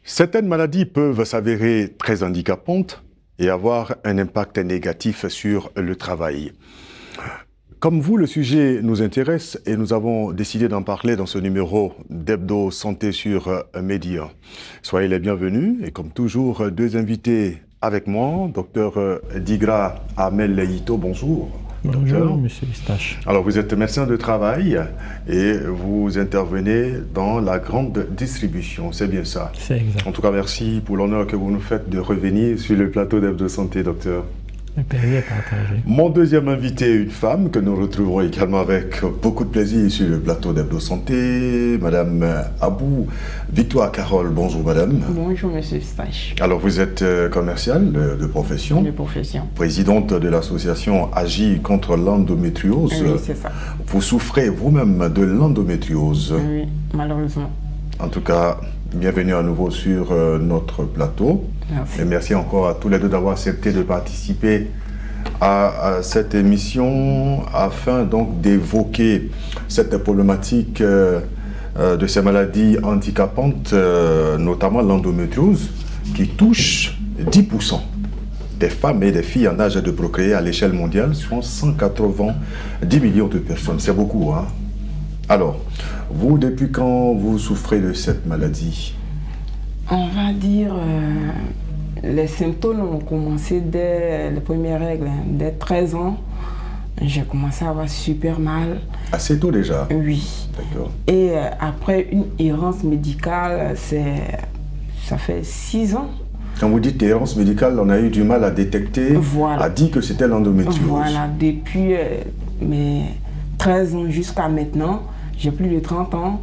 Certaines maladies peuvent s'avérer très handicapantes et avoir un impact négatif sur le travail. Comme vous, le sujet nous intéresse et nous avons décidé d'en parler dans ce numéro d'Hebdo Santé sur Média. Soyez les bienvenus et comme toujours, deux invités avec moi, Dr Digra Amel Leito, bonjour. Bonjour, monsieur Eustache. Alors, vous êtes médecin de travail et vous intervenez dans la grande distribution, c'est bien ça? C'est exact. En tout cas, merci pour l'honneur que vous nous faites de revenir sur le plateau d'Hebdo Santé, docteur. Le plaisir est partagé. Mon deuxième invité, une femme que nous retrouverons également avec beaucoup de plaisir sur le plateau d'Hebdo Santé, Madame Abou Victoire Carole. Bonjour Madame. Bonjour Monsieur Eustache. Alors vous êtes commerciale de profession. De profession. Présidente de l'association Agir contre l'endométriose. Oui, c'est ça. Vous souffrez vous-même de l'endométriose. Oui, malheureusement. En tout cas, bienvenue à nouveau sur notre plateau. Merci. Et merci encore à tous les deux d'avoir accepté de participer à cette émission afin donc d'évoquer cette problématique de ces maladies handicapantes, notamment l'endométriose, qui touche 10% des femmes et des filles en âge de procréer à l'échelle mondiale, soit 190 millions de personnes. C'est beaucoup, hein? Alors, vous, depuis quand vous souffrez de cette maladie? On va dire, les symptômes ont commencé dès les premières règles, hein. Dès 13 ans, j'ai commencé à avoir super mal. Assez tôt déjà? Oui. D'accord. Et après une errance médicale, ça fait 6 ans. Quand vous dites errance médicale, on a eu du mal à détecter, Voilà. a dit que c'était l'endométriose. Voilà, depuis mes 13 ans jusqu'à maintenant, j'ai plus de 30 ans.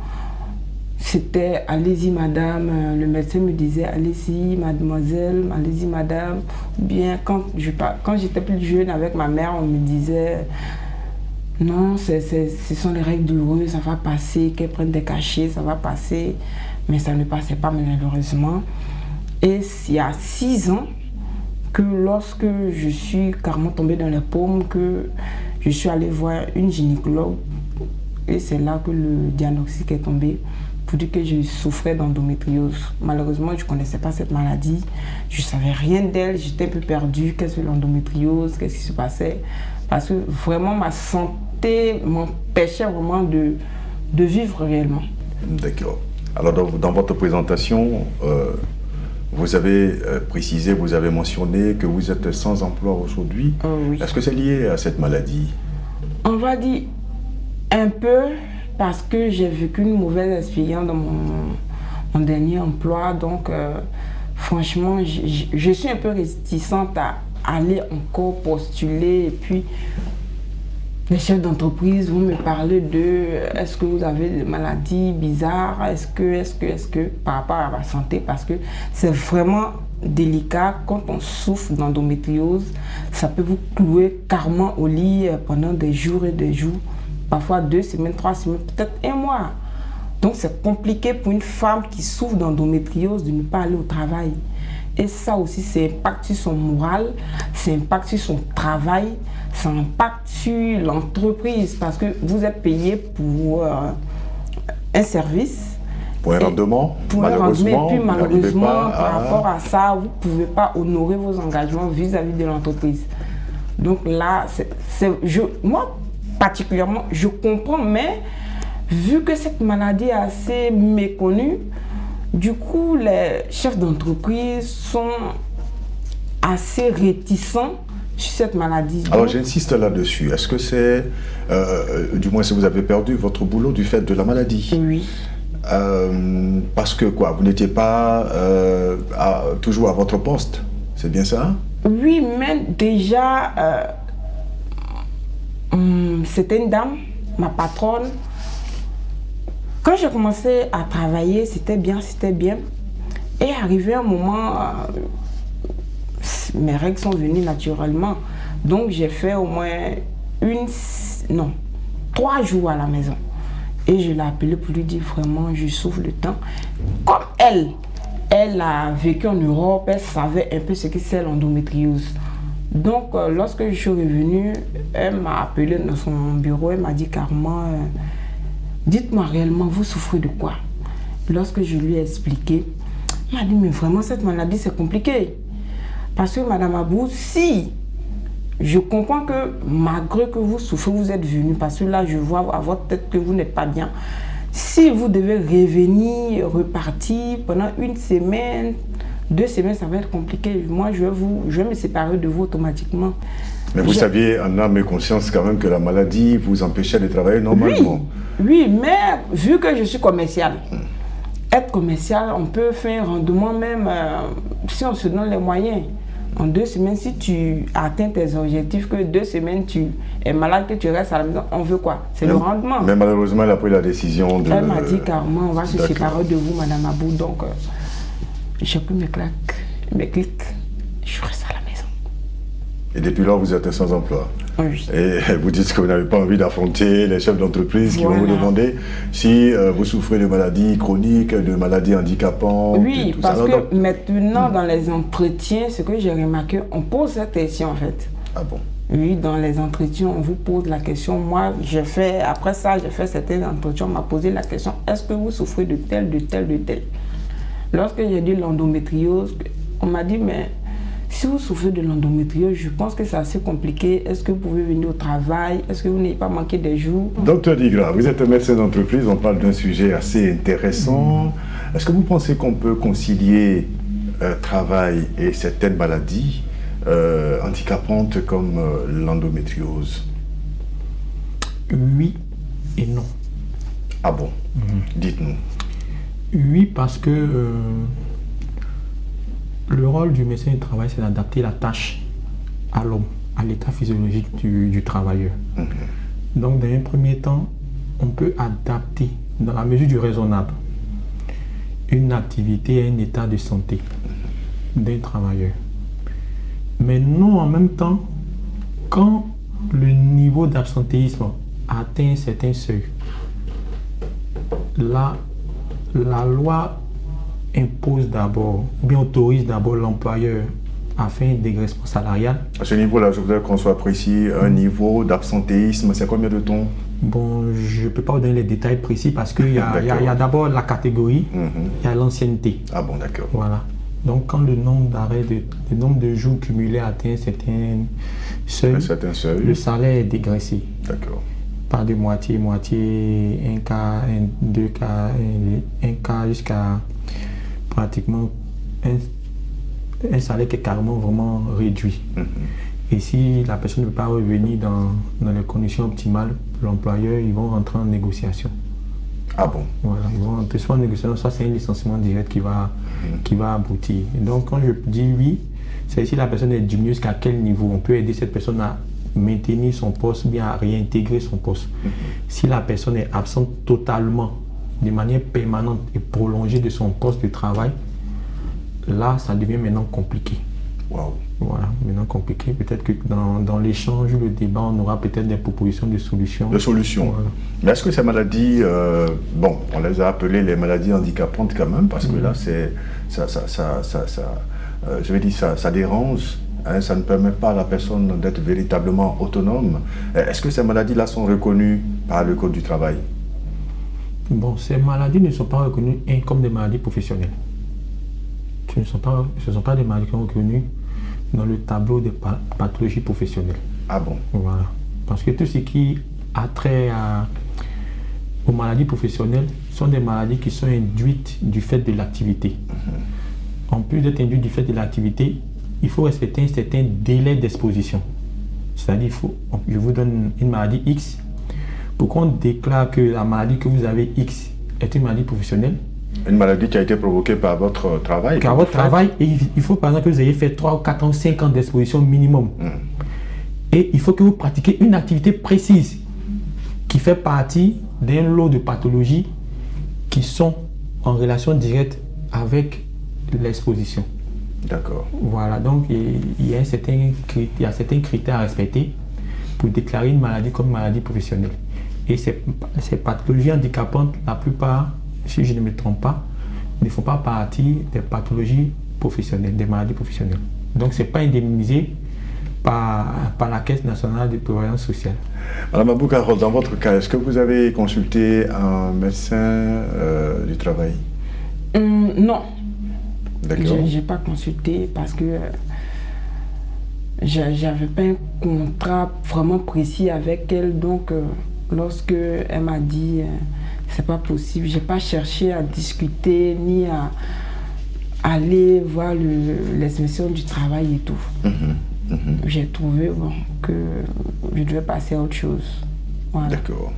C'était allez-y madame, le médecin me disait allez-y mademoiselle, allez-y madame. Ou bien quand j'étais plus jeune avec ma mère, on me disait non, ce sont les règles douloureuses, ça va passer, qu'elle prenne des cachets, ça va passer. Mais ça ne passait pas malheureusement. Et il y a 6 ans que lorsque je suis carrément tombée dans les pommes, que je suis allée voir une gynécologue et c'est là que le diagnostic est tombé pour dire que je souffrais d'endométriose. Malheureusement, je ne connaissais pas cette maladie, je ne savais rien d'elle, j'étais un peu perdue, qu'est-ce que l'endométriose, qu'est-ce qui se passait, parce que vraiment ma santé m'empêchait vraiment de vivre réellement. D'accord. Alors dans votre présentation, vous avez précisé, vous avez mentionné que vous êtes sans emploi aujourd'hui. Oui. Est-ce que c'est lié à cette maladie? On va dire un peu, parce que j'ai vécu une mauvaise expérience dans mon dernier emploi. Donc, franchement, je suis un peu réticente à aller encore postuler. Et puis, les chefs d'entreprise vont me parler de est-ce que vous avez des maladies bizarres, est-ce que, par rapport à ma santé, parce que c'est vraiment délicat quand on souffre d'endométriose. Ça peut vous clouer carrément au lit pendant des jours et des jours. Parfois 2 semaines, 3 semaines, peut-être 1 mois. Donc c'est compliqué pour une femme qui souffre d'endométriose de ne pas aller au travail. Et ça aussi, ça impacte sur son moral, ça impacte sur son travail, ça impacte sur l'entreprise parce que vous êtes payé pour un service. Pour un rendement, pour un rendement, et puis malheureusement, par à... rapport à ça, vous ne pouvez pas honorer vos engagements vis-à-vis de l'entreprise. Donc là, moi, particulièrement, je comprends, mais vu que cette maladie est assez méconnue, du coup, les chefs d'entreprise sont assez réticents sur cette maladie. Alors j'insiste là-dessus. Est-ce que c'est, du moins si vous avez perdu votre boulot du fait de la maladie? Oui. Parce que quoi, vous n'étiez pas toujours à votre poste, c'est bien ça? Oui, mais déjà, c'était une dame, ma patronne. Quand j'ai commencé à travailler, c'était bien. Et arrivé un moment, mes règles sont venues naturellement. Donc j'ai fait au moins 3 jours à la maison. Et je l'ai appelée pour lui dire vraiment, je souffre le temps. Comme elle elle a vécu en Europe, elle savait un peu ce que c'est l'endométriose. Donc, lorsque je suis revenue, elle m'a appelé dans son bureau, elle m'a dit carrément, dites-moi réellement, vous souffrez de quoi? Lorsque je lui ai expliqué, elle m'a dit, mais vraiment, cette maladie, c'est compliqué. Parce que, Madame Abou, si je comprends que malgré que vous souffrez, vous êtes venue, parce que là, je vois à votre tête que vous n'êtes pas bien. Si vous devez revenir, repartir pendant 1 semaine, 2 semaines, ça va être compliqué. Moi, je vais me séparer de vous automatiquement. Mais vous saviez en âme et conscience quand même que la maladie vous empêchait de travailler normalement. Oui, mais vu que je suis commercial, être commercial, on peut faire un rendement même si on se donne les moyens. En 2 semaines, si tu atteins tes objectifs, que 2 semaines tu es malade, que tu restes à la maison, on veut quoi? C'est le rendement. Mais malheureusement, elle a pris la décision de... Elle m'a dit carrément, on va se séparer de vous, Madame Abou. Donc, j'ai pris mes clics, je reste à la maison. Et depuis lors, vous êtes sans emploi. Oui. Et vous dites que vous n'avez pas envie d'affronter les chefs d'entreprise qui vont vous demander si vous souffrez de maladies chroniques, de maladies handicapantes. Oui, tout parce ça. que maintenant, dans les entretiens, ce que j'ai remarqué, on pose cette question en fait. Ah bon? Oui, dans les entretiens, on vous pose la question. Moi, après ça, j'ai fait certains entretiens, on m'a posé la question, est-ce que vous souffrez de tel, de tel, de tel? Lorsque j'ai dit l'endométriose, on m'a dit, mais si vous souffrez de l'endométriose, je pense que c'est assez compliqué. Est-ce que vous pouvez venir au travail? Est-ce que vous n'avez pas manqué des jours? Docteur Digra, vous êtes médecin d'entreprise, on parle d'un sujet assez intéressant. Est-ce que vous pensez qu'on peut concilier travail et certaines maladies handicapantes comme l'endométriose? Oui et non. Ah bon? Dites-nous. Oui, parce que le rôle du médecin du travail, c'est d'adapter la tâche à l'homme, à l'état physiologique du travailleur. Donc, dans un premier temps, on peut adapter, dans la mesure du raisonnable, une activité à un état de santé d'un travailleur. Mais non, en même temps, quand le niveau d'absentéisme atteint un certain seuil, là, la loi impose d'abord, ou bien autorise d'abord l'employeur à faire un dégraissement salarial. À ce niveau-là, je voudrais qu'on soit précis, un niveau d'absentéisme, c'est combien de temps? Bon, je ne peux pas vous donner les détails précis parce qu'il y a d'abord la catégorie, il y a l'ancienneté. Ah bon, d'accord. Voilà. Donc, quand le nombre le nombre de jours cumulés atteint un certain seuil, le salaire est dégraissé. D'accord. Pas de moitié, 1 quart, 2 quarts, 1 quart jusqu'à pratiquement un salaire qui est carrément vraiment réduit. Et si la personne ne peut pas revenir dans les conditions optimales pour l'employeur, ils vont rentrer en négociation. Ah bon? Voilà, ils vont rentrer soit en négociation, soit c'est un licenciement direct qui va aboutir. Et donc quand je dis oui, c'est si la personne est diminuée jusqu'à quel niveau. On peut aider cette personne à maintenir son poste ou bien à réintégrer son poste. Si la personne est absente totalement, de manière permanente et prolongée de son poste de travail, là, ça devient maintenant compliqué. Wow. Voilà, maintenant compliqué. Peut-être que dans l'échange, le débat, on aura peut-être des propositions de solutions. De solutions. Voilà. Mais est-ce que ces maladies, bon, on les a appelées les maladies handicapantes quand même, parce que là, je vais dire, ça dérange. Hein, ça ne permet pas à la personne d'être véritablement autonome. Est-ce que ces maladies-là sont reconnues par le Code du travail? Bon, ces maladies ne sont pas reconnues comme des maladies professionnelles. Ce ne sont pas des maladies qui sont reconnues dans le tableau des pathologies professionnelles. Ah bon? Voilà. Parce que tout ce qui a trait aux maladies professionnelles sont des maladies qui sont induites du fait de l'activité. En plus d'être induites du fait de l'activité, il faut respecter un certain délai d'exposition. C'est-à-dire, je vous donne une maladie X. Pour qu'on déclare que la maladie que vous avez X est une maladie professionnelle. Une maladie qui a été provoquée par votre travail. Par votre travail, et il faut par exemple que vous ayez fait 3, 4 ans, 5 ans d'exposition minimum. Et il faut que vous pratiquiez une activité précise qui fait partie d'un lot de pathologies qui sont en relation directe avec l'exposition. D'accord. Voilà, donc il y a certains critères à respecter pour déclarer une maladie comme maladie professionnelle. Et ces pathologies handicapantes, la plupart, si je ne me trompe pas, ne font pas partie des pathologies professionnelles, des maladies professionnelles. Donc, ce n'est pas indemnisé par la Caisse nationale de prévoyance sociale. Madame Abou Carol, dans votre cas, est-ce que vous avez consulté un médecin du travail? Non. D'accord. Je n'ai pas consulté parce que j'avais pas un contrat vraiment précis avec elle. Donc, lorsque elle m'a dit c'est pas possible, j'ai pas cherché à discuter ni à aller voir l'inspection du travail et tout. J'ai trouvé que je devais passer à autre chose. Voilà. D'accord.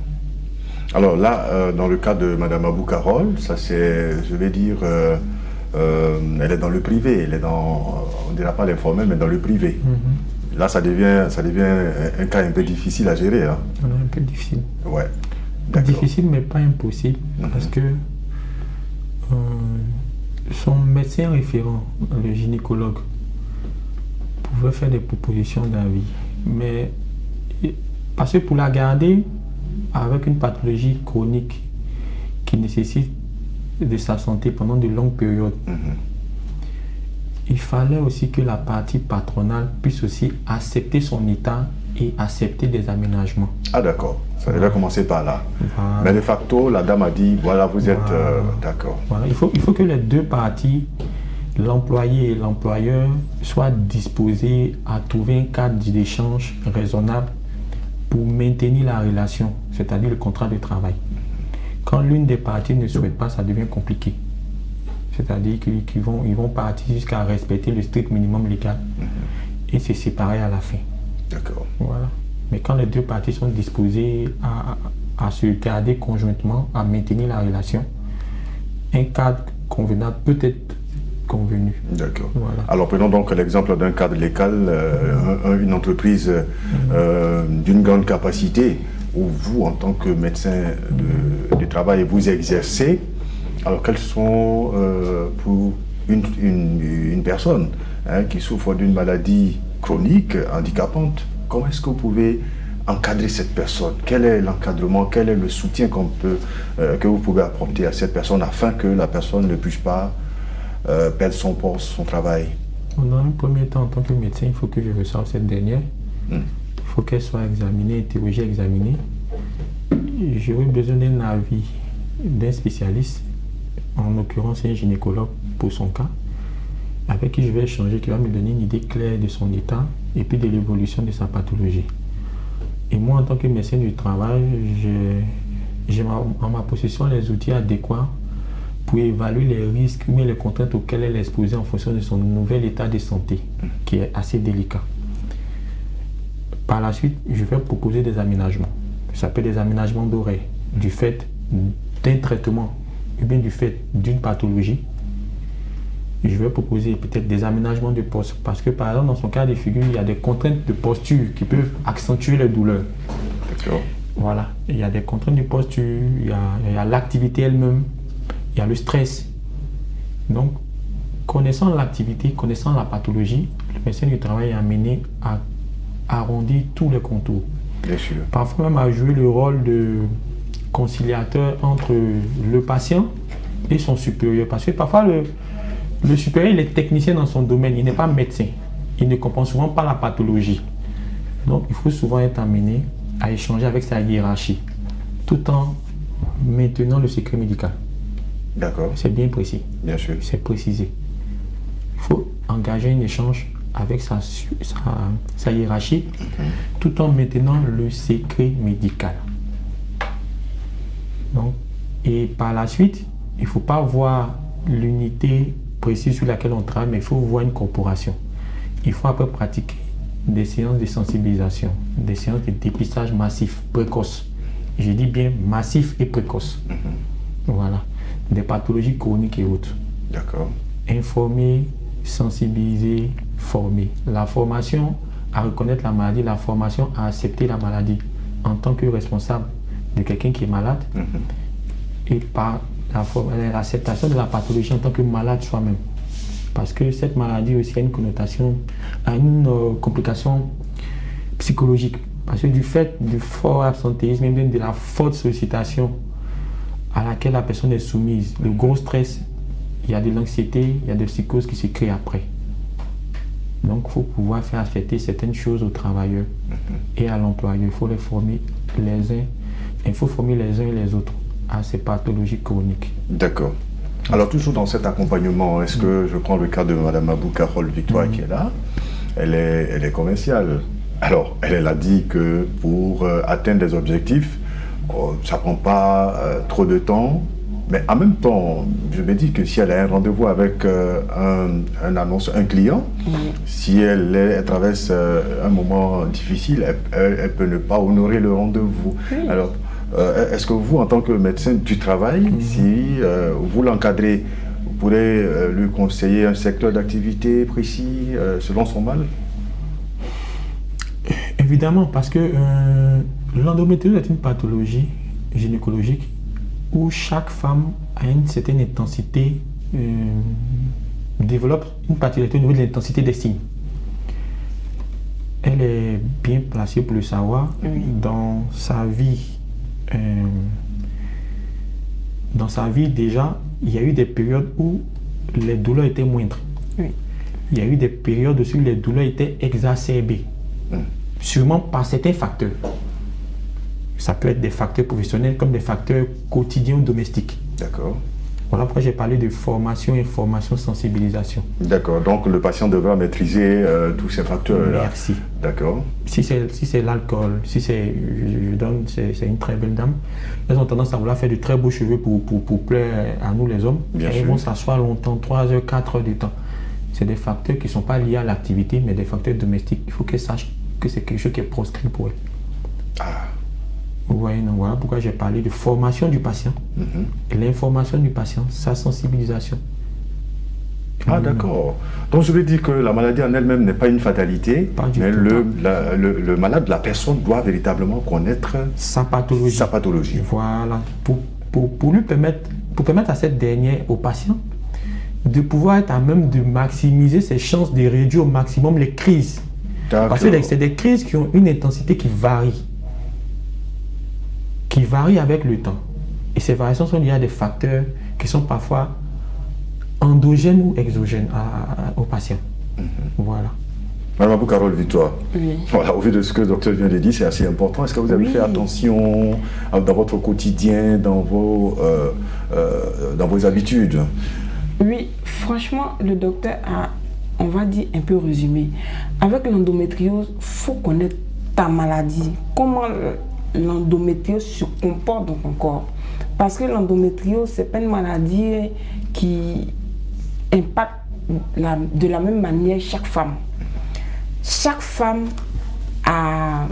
Alors là, dans le cas de Madame Abou Carol, ça c'est, je vais dire, elle est dans le privé, elle est dans, on ne dira pas l'informel, mais dans le privé. Là, ça devient un cas un peu difficile à gérer. Hein. Un peu difficile. Ouais. Difficile, mais pas impossible, parce que son médecin référent, le gynécologue, pouvait faire des propositions d'avis. Mais parce que pour la garder avec une pathologie chronique qui nécessite de sa santé pendant de longues périodes, il fallait aussi que la partie patronale puisse aussi accepter son état et accepter des aménagements. Ah d'accord, ça devait commencer par là. Voilà. Mais de facto, la dame a dit, voilà, vous êtes d'accord. Voilà. Il faut que les deux parties, l'employé et l'employeur, soient disposés à trouver un cadre d'échange raisonnable pour maintenir la relation, c'est-à-dire le contrat de travail. Quand l'une des parties ne souhaite pas, ça devient compliqué. C'est-à-dire qu'ils vont partir jusqu'à respecter le strict minimum légal et se séparer à la fin. D'accord. Voilà. Mais quand les deux parties sont disposées à se garder conjointement, à maintenir la relation, un cadre convenable peut être convenu. D'accord. Voilà. Alors prenons donc l'exemple d'un cadre légal, une entreprise d'une grande capacité où vous, en tant que médecin de travail, vous exercez. Alors quels sont pour une personne qui souffre d'une maladie chronique, handicapante, comment est-ce que vous pouvez encadrer cette personne? Quel est l'encadrement, quel est le soutien que vous pouvez apporter à cette personne afin que la personne ne puisse pas perdre son poste, son travail? Dans un premier temps, en tant que médecin, il faut que je reçoive cette dernière. Il faut qu'elle soit examinée, interrogée, examinée. J'aurais besoin d'un avis d'un spécialiste, en l'occurrence un gynécologue pour son cas, avec qui je vais échanger, qui va me donner une idée claire de son état et puis de l'évolution de sa pathologie. Et moi, en tant que médecin du travail, j'ai en ma possession les outils adéquats pour évaluer les risques ou les contraintes auxquelles elle est exposée en fonction de son nouvel état de santé, qui est assez délicat. Par la suite, je vais proposer des aménagements. Ça s'appelle des aménagements d'horaire, du fait d'un traitement ou bien du fait d'une pathologie. Je vais proposer peut-être des aménagements de poste parce que par exemple dans son cas de figure, il y a des contraintes de posture qui peuvent accentuer les douleurs. D'accord. Voilà, il y a des contraintes de posture, il y a l'activité elle-même, il y a le stress. Donc, connaissant l'activité, connaissant la pathologie, le médecin du travail est amené à arrondir tous les contours. Bien sûr. Parfois même à jouer le rôle de conciliateur entre le patient et son supérieur. Parce que parfois le supérieur, il est technicien dans son domaine, il n'est pas médecin. Il ne comprend souvent pas la pathologie. Donc, il faut souvent être amené à échanger avec sa hiérarchie, tout en maintenant le secret médical. D'accord. C'est bien précis. Bien sûr. C'est précisé. Il faut engager un échange avec sa hiérarchie, tout en maintenant le secret médical. Donc, et par la suite, il ne faut pas voir l'unité précise sur laquelle on travaille, mais il faut voir une corporation. Il faut après pratiquer des séances de sensibilisation, des séances de dépistage massif, précoce. Je dis bien massif et précoce. Voilà. Des pathologies chroniques et autres. D'accord. Informer, sensibiliser, former. La formation à reconnaître la maladie, la formation à accepter la maladie en tant que responsable de quelqu'un qui est malade et par l'acceptation de la pathologie en tant que malade soi-même. Parce que cette maladie aussi a une connotation, a une complication psychologique. Parce que du fait du fort absentéisme, même de la forte sollicitation à laquelle la personne est soumise, le gros stress il y a de l'anxiété, il y a des psychoses qui se créent après. Donc, il faut pouvoir faire accepter certaines choses aux travailleurs et à l'employeur. Il faut les former les uns, il faut former les uns et les autres à ces pathologies chroniques. D'accord. Alors, toujours dans cet accompagnement, est-ce que je prends le cas de Mme Abou Carole Victoire qui est là, elle est commerciale. Alors, elle a dit que pour atteindre des objectifs, ça ne prend pas trop de temps. Mais en même temps, je me dis que si elle a un rendez-vous avec un client, si elle traverse un moment difficile, elle peut ne pas honorer le rendez-vous. Alors, est-ce que vous, en tant que médecin du travail, si vous l'encadrez, vous pourrez lui conseiller un secteur d'activité précis selon son mal? Évidemment, parce que l'endométriose est une pathologie gynécologique où chaque femme a une certaine intensité, développe une particularité au niveau de l'intensité des signes. Elle est bien placée pour le savoir. Dans sa vie. Dans sa vie, déjà, il y a eu des périodes où les douleurs étaient moindres. Il y a eu des périodes où les douleurs étaient exacerbées. Sûrement par certains facteurs. Ça peut être des facteurs professionnels comme des facteurs quotidiens ou domestiques. D'accord. Voilà pourquoi j'ai parlé de formation, information, sensibilisation. D'accord. Donc le patient devra maîtriser tous ces facteurs-là. Merci. D'accord. Si c'est l'alcool, si c'est, c'est une très belle dame, elles ont tendance à vouloir faire de très beaux cheveux pour plaire à nous les hommes. Bien et sûr. Elles vont s'asseoir longtemps, 3 heures, 4 heures du temps. C'est des facteurs qui ne sont pas liés à l'activité, mais des facteurs domestiques. Il faut qu'elles sachent que c'est quelque chose qui est proscrit pour elles. Ah. Vous voyez, donc voilà pourquoi j'ai parlé de formation du patient. L'information du patient, sa sensibilisation. Ah d'accord. Donc je veux dire que la maladie en elle-même n'est pas une fatalité, Pas du mais tout. le malade, la personne doit véritablement connaître Sa pathologie. sa pathologie. Voilà. Pour lui permettre, à cette dernière, au patient, de pouvoir être à même de maximiser ses chances de réduire au maximum les crises. Parce que c'est des crises qui ont une intensité qui varie avec le temps. Et ces variations sont liées à des facteurs qui sont parfois endogènes ou exogènes au patient. Voilà. Madame Abou Carole Victoire, Oui. voilà, au vu de ce que le docteur vient de dire, c'est assez important. Est-ce que vous avez fait attention dans votre quotidien, dans vos habitudes? Oui, franchement, le docteur a, on va dire, un peu résumé. Avec l'endométriose, il faut connaître ta maladie. Comment l'endométriose se comporte dans ton corps. Parce que l'endométriose, ce n'est pas une maladie qui impacte de la même manière chaque femme. Chaque femme a,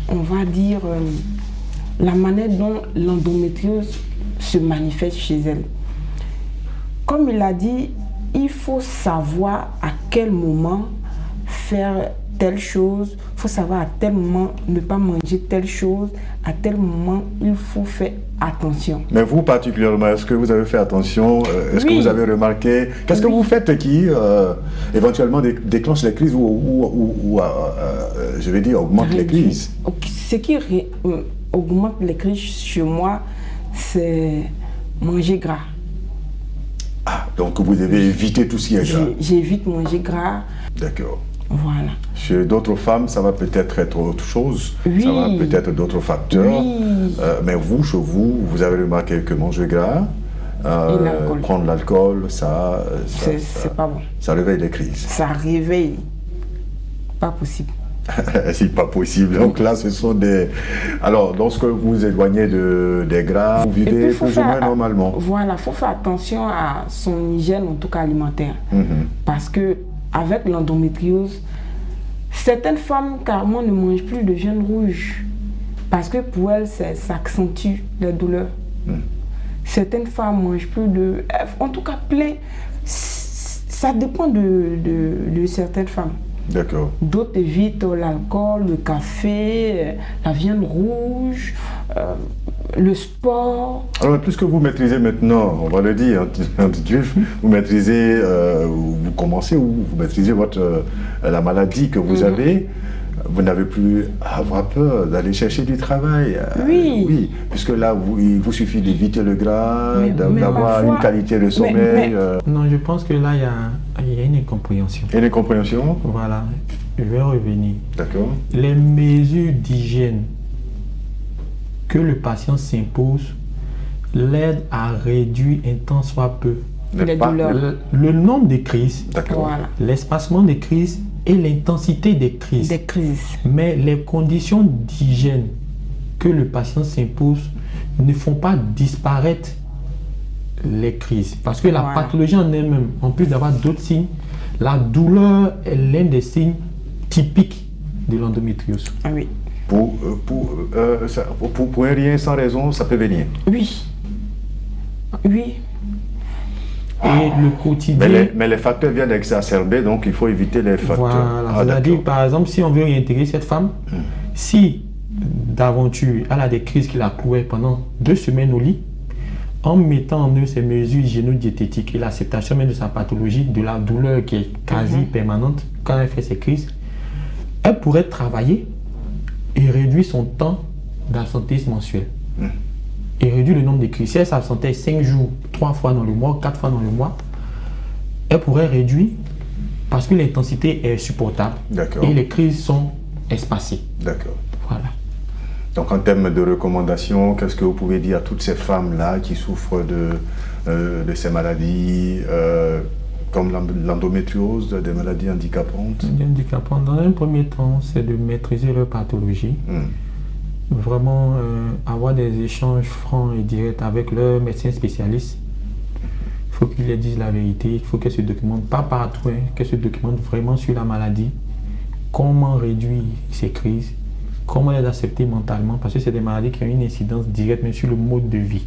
on va dire, la manière dont l'endométriose se manifeste chez elle. Comme il a dit, il faut savoir à quel moment faire telle chose, il faut savoir à tel moment ne pas manger telle chose, à tel moment il faut faire attention. Mais vous particulièrement, est-ce que vous avez fait attention? Est-ce que vous avez remarqué? Qu'est-ce que vous faites qui éventuellement déclenche les crises ou je vais dire, augmente les crises? Ce qui augmente les crises chez moi, c'est manger gras. Ah, donc vous devez éviter tout ce qui est gras. J'évite manger gras. D'accord. Voilà. Chez d'autres femmes, ça va peut-être être autre chose. Oui. Ça va peut-être d'autres facteurs. Oui. Mais vous, chez vous, vous avez remarqué que manger gras, prendre l'alcool, ça c'est pas bon. Ça réveille les crises. Ça réveille. Pas possible. C'est pas possible. Donc là, ce sont des... Alors, lorsque vous vous éloignez des gras, vous vivez plus ou moins normalement. Voilà, il faut faire attention à son hygiène, en tout cas alimentaire. Parce que avec l'endométriose, certaines femmes carrément ne mangent plus de viande rouge. Parce que pour elles, ça accentue les douleurs. Certaines femmes ne mangent plus de... En tout cas, plein. Ça dépend de certaines femmes. D'accord. D'autres évitent l'alcool, le café, la viande rouge, le sport. Alors, puisque vous maîtrisez maintenant, on va le dire, vous maîtrisez, vous commencez ou vous maîtrisez la maladie que vous avez, vous n'avez plus à avoir peur d'aller chercher du travail. Oui. Puisque là, il vous suffit d'éviter le gras, Mais d'avoir parfois- une qualité de sommeil. Non, je pense que là, il y a une incompréhension. Et les compréhensions? Voilà, je vais revenir. D'accord. Les mesures d'hygiène que le patient s'impose l'aident à réduire un tant soit peu Les douleurs. le nombre de crises, D'accord. Voilà. l'espacement des crises et l'intensité des crises. Des crises. Mais les conditions d'hygiène que le patient s'impose ne font pas disparaître les crises. Parce que la Voilà. pathologie en elle-même, en plus d'avoir d'autres signes, la douleur est l'un des signes typiques de l'endométriose. Ah oui. Pour un rien sans raison, ça peut venir. Oui. Oui. Et le quotidien... Mais les facteurs viennent exacerber, donc il faut éviter les facteurs. Voilà, Ah, c'est-à-dire, d'accord. par exemple, si on veut réintégrer cette femme, si d'aventure elle a des crises qui la clouaient pendant 2 semaines au lit, en mettant en œuvre ces mesures hygiéno-diététiques et l'acceptation même de sa pathologie, de la douleur qui est quasi permanente quand elle fait ses crises, elle pourrait travailler et réduire son temps d'absentéisme mensuel. Et réduire le nombre de crises. Si elle s'absentait 5 jours, 3 fois dans le mois, 4 fois dans le mois, elle pourrait réduire parce que l'intensité est supportable D'accord. et les crises sont espacées. D'accord. Voilà. Donc en termes de recommandations, qu'est-ce que vous pouvez dire à toutes ces femmes-là qui souffrent de ces maladies comme l'endométriose, des maladies handicapantes? Les handicapants, dans un premier temps, c'est de maîtriser leur pathologie. Vraiment avoir des échanges francs et directs avec leur médecin spécialiste. Il faut qu'ils leur disent la vérité, il faut qu'elles se documentent, pas partout, qu'elles se documentent vraiment sur la maladie, comment réduire ces crises, comment les accepter mentalement, parce que c'est des maladies qui ont une incidence directe même sur le mode de vie.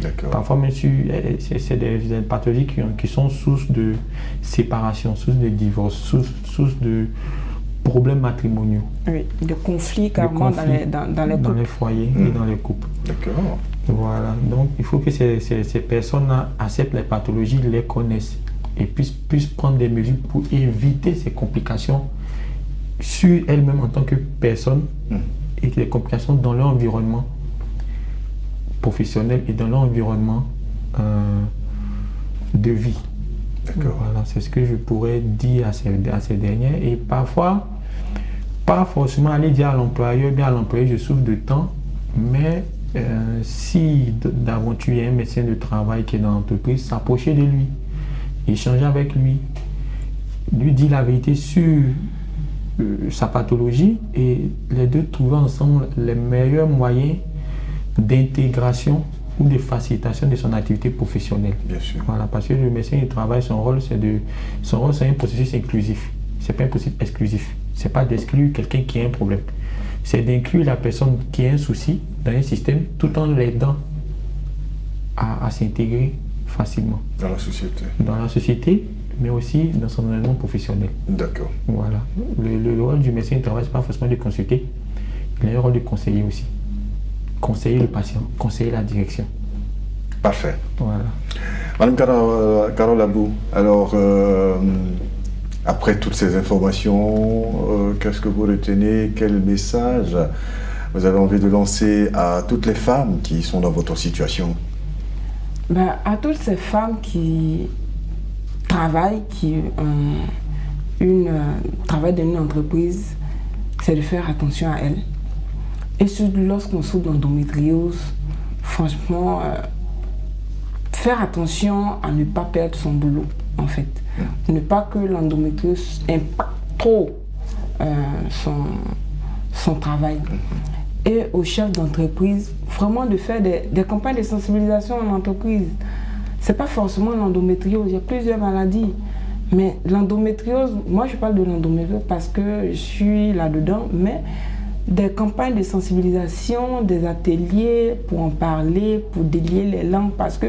D'accord. Parfois même c'est des pathologies qui sont source de séparation, source de divorce, source de problèmes matrimoniaux. Oui. De conflits carrément dans les dans couples. les foyers et dans les couples. D'accord. Voilà, donc il faut que ces personnes-là acceptent les pathologies, les connaissent et puissent prendre des mesures pour éviter ces complications sur elles-mêmes en tant que personnes et les complications dans leur environnement professionnel et dans leur environnement de vie. D'accord. Voilà, c'est ce que je pourrais dire à ces dernières. Et parfois, pas forcément aller dire à l'employeur, bien à l'employé, je souffre de temps, mais si d'aventure il y a un médecin de travail qui est dans l'entreprise, s'approcher de lui, échanger avec lui dire la vérité sur sa pathologie et les deux trouver ensemble les meilleurs moyens d'intégration ou de facilitation de son activité professionnelle. Bien sûr. Voilà, parce que le médecin du travail, son rôle c'est un processus inclusif. C'est pas un processus exclusif. C'est pas d'exclure quelqu'un qui a un problème. C'est d'inclure la personne qui a un souci dans un système tout en l'aidant à s'intégrer facilement Dans la société. dans la société, mais aussi dans son environnement professionnel. D'accord. Voilà. Le rôle du médecin du travail, c'est pas forcément de consulter, il a un rôle de conseiller aussi. Conseiller le patient, conseiller la direction. Parfait. Voilà. Madame Carole Abou, alors après toutes ces informations, qu'est-ce que vous retenez? Quel message vous avez envie de lancer à toutes les femmes qui sont dans votre situation? À toutes ces femmes qui travaillent, qui travaillent dans une entreprise, c'est de faire attention à elles. Et surtout lorsqu'on souffre d'endométriose, franchement, faire attention à ne pas perdre son boulot, en fait. Ne pas que l'endométriose impacte trop son travail. Et aux chefs d'entreprise, vraiment de faire des campagnes de sensibilisation en entreprise. C'est pas forcément l'endométriose, il y a plusieurs maladies. Mais l'endométriose, moi je parle de l'endométriose parce que je suis là-dedans, mais des campagnes de sensibilisation, des ateliers pour en parler, pour délier les langues, parce que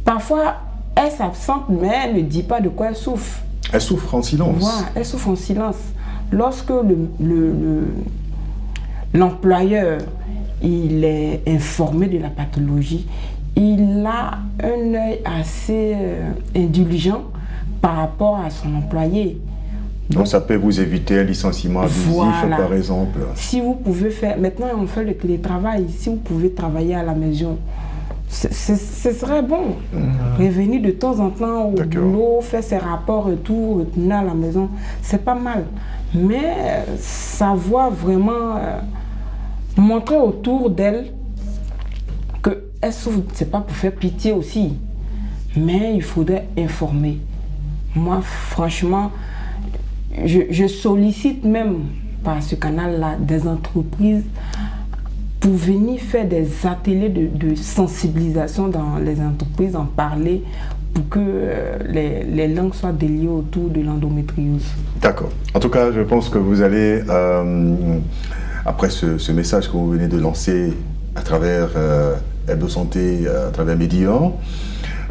parfois elle s'absente, mais elle ne dit pas de quoi elle souffre. Elle souffre en silence. Voilà, elle souffre en silence. Lorsque l'employeur il est informé de la pathologie, il a un œil assez indulgent par rapport à son employé. Donc ça peut vous éviter un licenciement abusif, Voilà. par exemple. Si vous pouvez faire, maintenant on fait le télétravail, si vous pouvez travailler à la maison, ce serait bon. Revenir de temps en temps au D'accord. boulot, faire ses rapports et tout, retourner à la maison, c'est pas mal. Mais savoir vraiment montrer autour d'elle qu'elle souffre, c'est pas pour faire pitié aussi, mais il faudrait informer. Moi, franchement, je sollicite même par ce canal-là des entreprises pour venir faire des ateliers de sensibilisation dans les entreprises, en parler pour que les langues soient déliées autour de l'endométriose. D'accord. En tout cas, je pense que vous allez, après ce message que vous venez de lancer à travers Hebdo Santé, à travers Médian,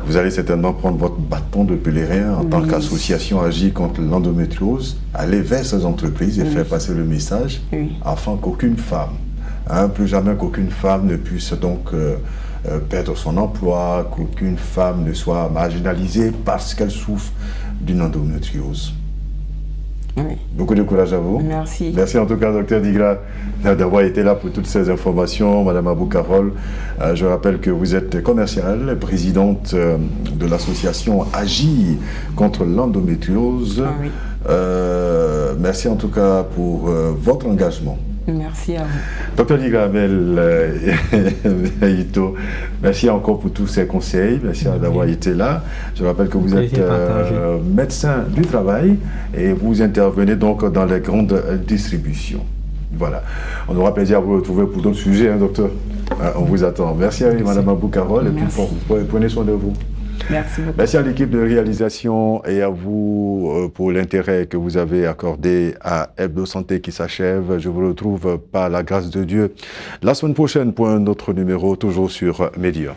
vous allez certainement prendre votre bâton de pèlerin en tant qu'association Agir contre l'endométriose, aller vers ces entreprises et faire passer le message afin qu'aucune femme, plus jamais qu'aucune femme ne puisse donc perdre son emploi, qu'aucune femme ne soit marginalisée parce qu'elle souffre d'une endométriose. Oui. Beaucoup de courage à vous. Merci. Merci en tout cas, Dr Digra, d'avoir été là pour toutes ces informations. Madame Abou Carole, je rappelle que vous êtes commerciale, présidente de l'association Agir contre l'endométriose. Ah oui. Merci en tout cas pour votre engagement. Merci à vous. Dr Digra Ito, merci encore pour tous ces conseils. Merci d'avoir été là. Je rappelle que vous êtes médecin du travail et vous intervenez donc dans les grandes distributions. Voilà. On aura plaisir à vous retrouver pour d'autres sujets, hein, docteur. On vous attend. Merci à Madame Abou Carole et puis prenez soin de vous. Merci beaucoup. Merci à l'équipe de réalisation et à vous pour l'intérêt que vous avez accordé à Hebdo Santé qui s'achève. Je vous retrouve par la grâce de Dieu la semaine prochaine pour un autre numéro, toujours sur Média.